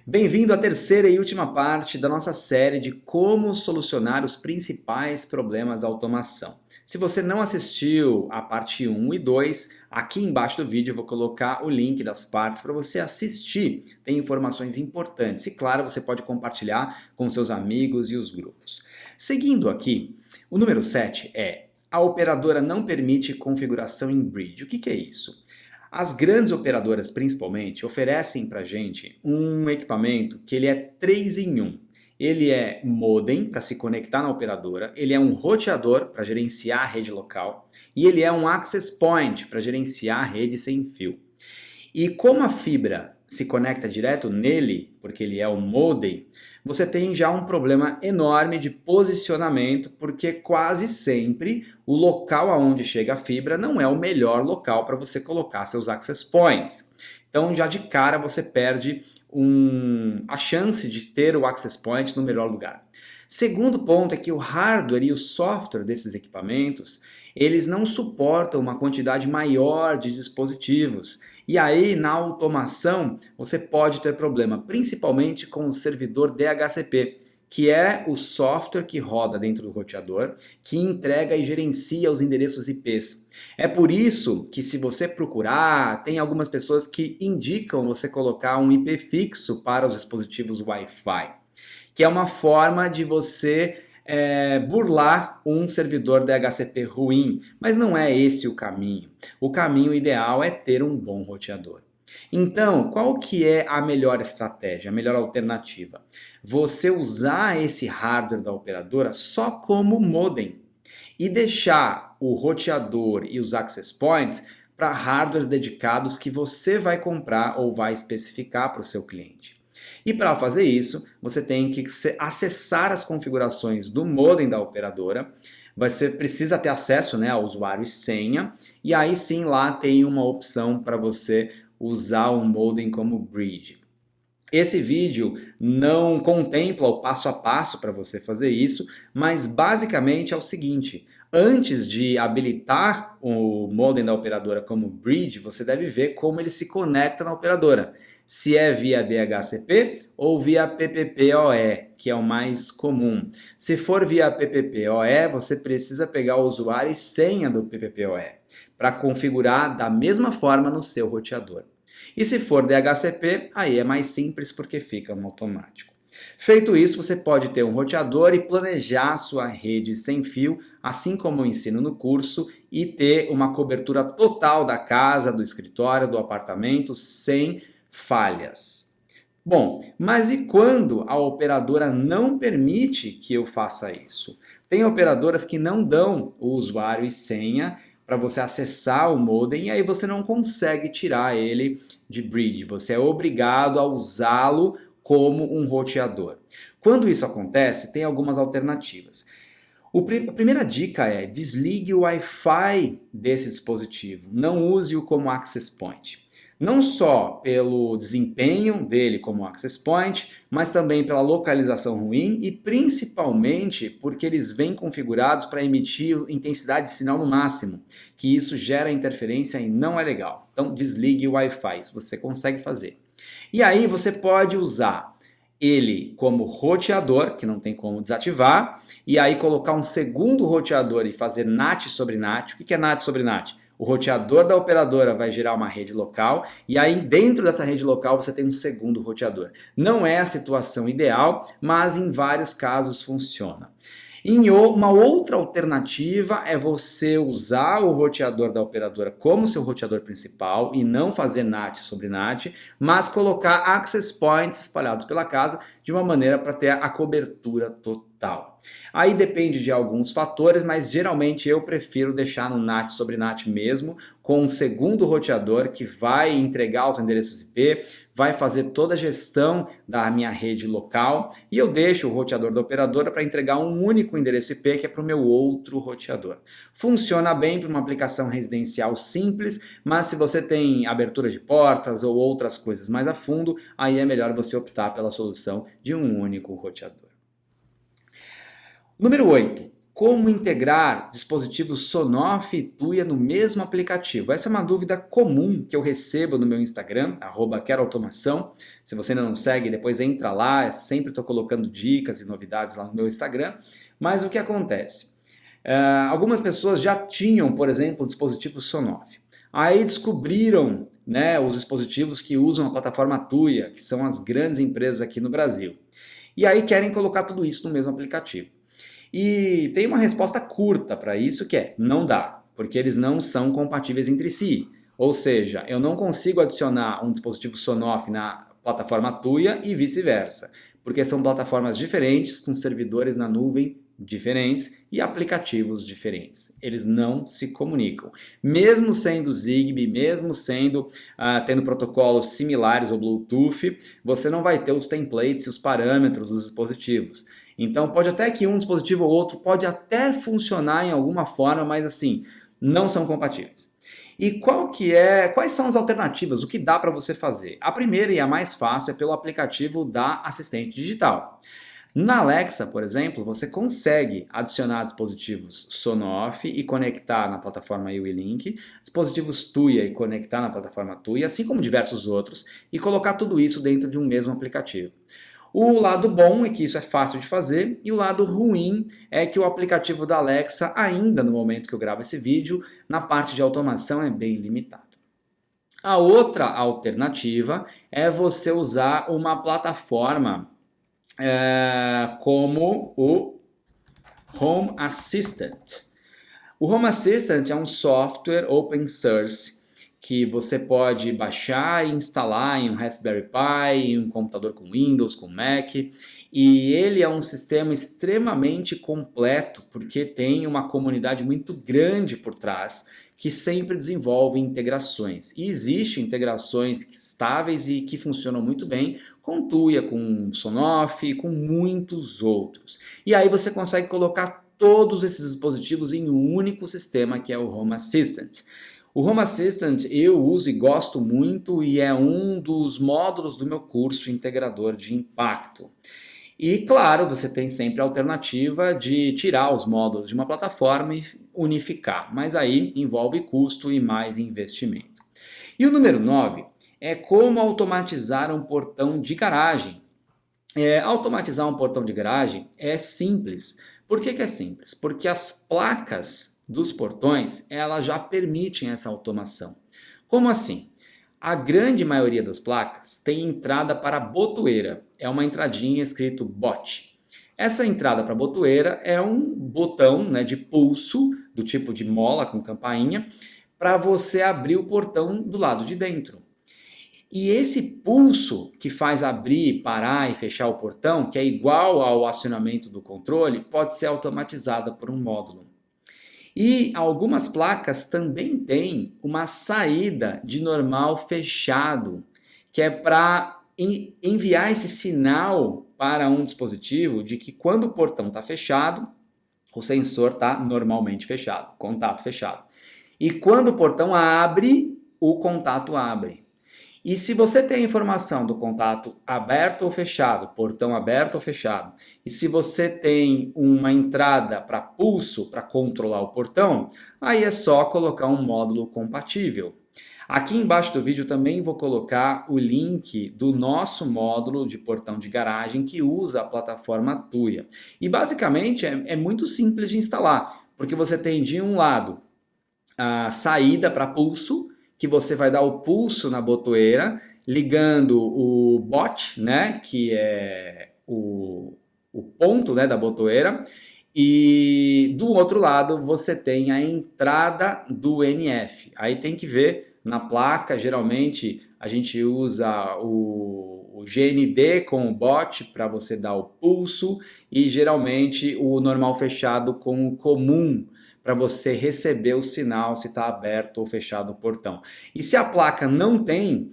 Bem-vindo à terceira e última parte da nossa série de como solucionar os principais problemas da automação. Se você não assistiu a parte 1 e 2, aqui embaixo do vídeo eu vou colocar o link das partes para você assistir. Tem informações importantes e, claro, você pode compartilhar com seus amigos e os grupos. Seguindo aqui, o número 7 é: a operadora não permite configuração em bridge. O que é isso? As grandes operadoras, principalmente, oferecem para a gente um equipamento que ele é 3 em 1. Ele é modem para se conectar na operadora, ele é um roteador para gerenciar a rede local e ele é um access point para gerenciar a rede sem fio. E como a fibra se conecta direto nele, porque ele é um modem, você tem já um problema enorme de posicionamento, porque quase sempre o local aonde chega a fibra não é o melhor local para você colocar seus access points. Então já de cara você perde a chance de ter o access point no melhor lugar. Segundo ponto é que o hardware e o software desses equipamentos, eles não suportam uma quantidade maior de dispositivos. E aí, na automação, você pode ter problema, principalmente com o servidor DHCP, que é o software que roda dentro do roteador, que entrega e gerencia os endereços IPs. É por isso que, se você procurar, tem algumas pessoas que indicam você colocar um IP fixo para os dispositivos Wi-Fi, que é uma forma de você burlar um servidor DHCP ruim, mas não é esse o caminho. O caminho ideal é ter um bom roteador. Então, qual que é a melhor estratégia, a melhor alternativa? Você usar esse hardware da operadora só como modem e deixar o roteador e os access points para hardwares dedicados que você vai comprar ou vai especificar para o seu cliente. E para fazer isso, você tem que acessar as configurações do modem da operadora. Você precisa ter acesso, ao usuário e senha, e aí sim lá tem uma opção para você usar o modem como bridge. Esse vídeo não contempla o passo a passo para você fazer isso, mas basicamente é o seguinte: antes de habilitar o modem da operadora como bridge, você deve ver como ele se conecta na operadora. Se é via DHCP ou via PPPoE, que é o mais comum. Se for via PPPoE, você precisa pegar o usuário e senha do PPPoE para configurar da mesma forma no seu roteador. E se for DHCP, aí é mais simples porque fica no automático. Feito isso, você pode ter um roteador e planejar sua rede sem fio, assim como eu ensino no curso, e ter uma cobertura total da casa, do escritório, do apartamento, sem falhas. Bom, mas e quando a operadora não permite que eu faça isso? Tem operadoras que não dão o usuário e senha para você acessar o modem e aí você não consegue tirar ele de bridge. Você é obrigado a usá-lo como um roteador. Quando isso acontece, tem algumas alternativas. A primeira dica é: desligue o Wi-Fi desse dispositivo. Não use-o como access point. Não só pelo desempenho dele como access point, mas também pela localização ruim e principalmente porque eles vêm configurados para emitir intensidade de sinal no máximo, que isso gera interferência e não é legal. Então desligue o Wi-Fi, isso você consegue fazer. E aí você pode usar ele como roteador, que não tem como desativar, e aí colocar um segundo roteador e fazer NAT sobre NAT. O que é NAT sobre NAT? O roteador da operadora vai gerar uma rede local e aí dentro dessa rede local você tem um segundo roteador. Não é a situação ideal, mas em vários casos funciona. Uma outra alternativa é você usar o roteador da operadora como seu roteador principal e não fazer NAT sobre NAT, mas colocar access points espalhados pela casa de uma maneira para ter a cobertura total. Aí depende de alguns fatores, mas geralmente eu prefiro deixar no NAT sobre NAT mesmo, com um segundo roteador que vai entregar os endereços IP, vai fazer toda a gestão da minha rede local e eu deixo o roteador da operadora para entregar um único endereço IP que é para o meu outro roteador. Funciona bem para uma aplicação residencial simples, mas se você tem abertura de portas ou outras coisas mais a fundo, aí é melhor você optar pela solução de um único roteador. Número 8. Como integrar dispositivos Sonoff e Tuya no mesmo aplicativo? Essa é uma dúvida comum que eu recebo no meu Instagram, @queroautomação. Se você ainda não segue, depois entra lá, eu sempre estou colocando dicas e novidades lá no meu Instagram. Mas o que acontece? Algumas pessoas já tinham, por exemplo, dispositivos Sonoff. Aí descobriram, né, os dispositivos que usam a plataforma Tuya, que são as grandes empresas aqui no Brasil. E aí querem colocar tudo isso no mesmo aplicativo. E tem uma resposta curta para isso que é: não dá, porque eles não são compatíveis entre si. Ou seja, eu não consigo adicionar um dispositivo Sonoff na plataforma Tuya e vice-versa, porque são plataformas diferentes, com servidores na nuvem diferentes e aplicativos diferentes. Eles não se comunicam. Mesmo sendo Zigbee, mesmo sendo tendo protocolos similares ao Bluetooth, você não vai ter os templates e os parâmetros dos dispositivos. Então pode até que um dispositivo ou outro pode até funcionar em alguma forma, mas assim, não são compatíveis. E quais são as alternativas? O que dá para você fazer? A primeira e a mais fácil é pelo aplicativo da assistente digital. Na Alexa, por exemplo, você consegue adicionar dispositivos Sonoff e conectar na plataforma UWE-Link, dispositivos Tuya e conectar na plataforma Tuya, assim como diversos outros, e colocar tudo isso dentro de um mesmo aplicativo. O lado bom é que isso é fácil de fazer, e o lado ruim é que o aplicativo da Alexa, ainda no momento que eu gravo esse vídeo, na parte de automação é bem limitado. A outra alternativa é você usar uma plataforma como o Home Assistant. O Home Assistant é um software open source que você pode baixar e instalar em um Raspberry Pi, em um computador com Windows, com Mac, e ele é um sistema extremamente completo porque tem uma comunidade muito grande por trás que sempre desenvolve integrações. E existem integrações estáveis e que funcionam muito bem com Tuya, com Sonoff e com muitos outros. E aí você consegue colocar todos esses dispositivos em um único sistema que é o Home Assistant. O Home Assistant eu uso e gosto muito e é um dos módulos do meu curso Integrador de Impacto. E claro, você tem sempre a alternativa de tirar os módulos de uma plataforma e unificar, mas aí envolve custo e mais investimento. E o número 9 é como automatizar um portão de garagem. Automatizar um portão de garagem é simples. Por que é simples? Porque as placas dos portões, elas já permitem essa automação. Como assim? A grande maioria das placas tem entrada para botoeira, é uma entradinha escrito bot. Essa entrada para botoeira é um botão, né, de pulso, do tipo de mola com campainha, para você abrir o portão do lado de dentro. E esse pulso que faz abrir, parar e fechar o portão, que é igual ao acionamento do controle, pode ser automatizado por um módulo. E algumas placas também têm uma saída de normal fechado, que é para enviar esse sinal para um dispositivo de que quando o portão está fechado, o sensor está normalmente fechado, contato fechado. E quando o portão abre, o contato abre. E se você tem a informação do contato aberto ou fechado, portão aberto ou fechado, e se você tem uma entrada para pulso para controlar o portão, aí é só colocar um módulo compatível. Aqui embaixo do vídeo também vou colocar o link do nosso módulo de portão de garagem que usa a plataforma Tuya. E basicamente é muito simples de instalar, porque você tem de um lado a saída para pulso, que você vai dar o pulso na botoeira, ligando o bot, né, que é o ponto, né, da botoeira, e do outro lado você tem a entrada do NF. Aí tem que ver na placa, geralmente a gente usa o GND com o bot para você dar o pulso e geralmente o normal fechado com o comum para você receber o sinal se está aberto ou fechado o portão. E se a placa não tem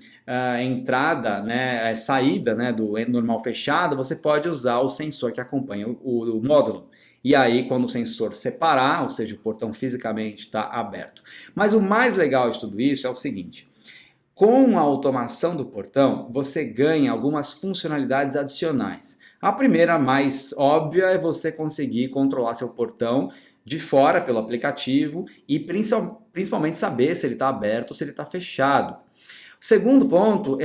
entrada, né, saída, né, do normal fechado, você pode usar o sensor que acompanha o módulo. E aí, quando o sensor separar, ou seja, o portão fisicamente está aberto. Mas o mais legal de tudo isso é o seguinte: Com a automação do portão, você ganha algumas funcionalidades adicionais. A primeira, mais óbvia, é você conseguir controlar seu portão de fora pelo aplicativo e principalmente saber se ele está aberto ou se ele está fechado. O segundo ponto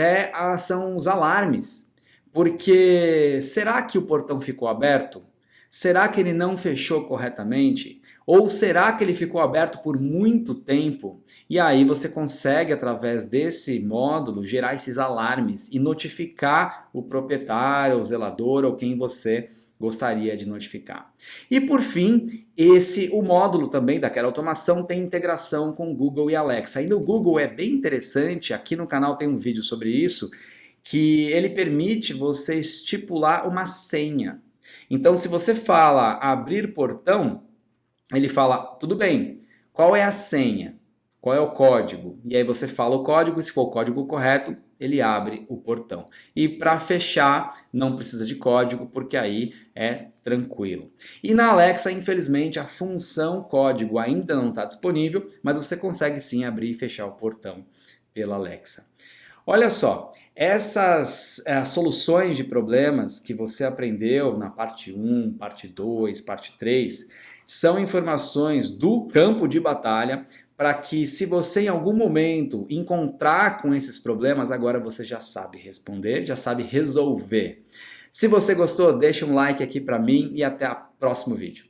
são os alarmes, porque será que o portão ficou aberto? Será que ele não fechou corretamente? Ou será que ele ficou aberto por muito tempo? E aí você consegue, através desse módulo, gerar esses alarmes e notificar o proprietário, o zelador ou quem você gostaria de notificar. E por fim, o módulo também daquela automação tem integração com o Google e Alexa. E no Google é bem interessante, aqui no canal tem um vídeo sobre isso, que ele permite você estipular uma senha. Então, se você fala abrir portão, ele fala, tudo bem, qual é a senha? Qual é o código? E aí você fala o código, e se for o código correto, ele abre o portão. E para fechar, não precisa de código, porque aí é tranquilo. E na Alexa, infelizmente, a função código ainda não está disponível, mas você consegue sim abrir e fechar o portão pela Alexa. Olha só, essas soluções de problemas que você aprendeu na parte 1, parte 2, parte 3, são informações do campo de batalha para que, se você em algum momento encontrar com esses problemas, agora você já sabe responder, já sabe resolver. Se você gostou, deixa um like aqui para mim e até o próximo vídeo.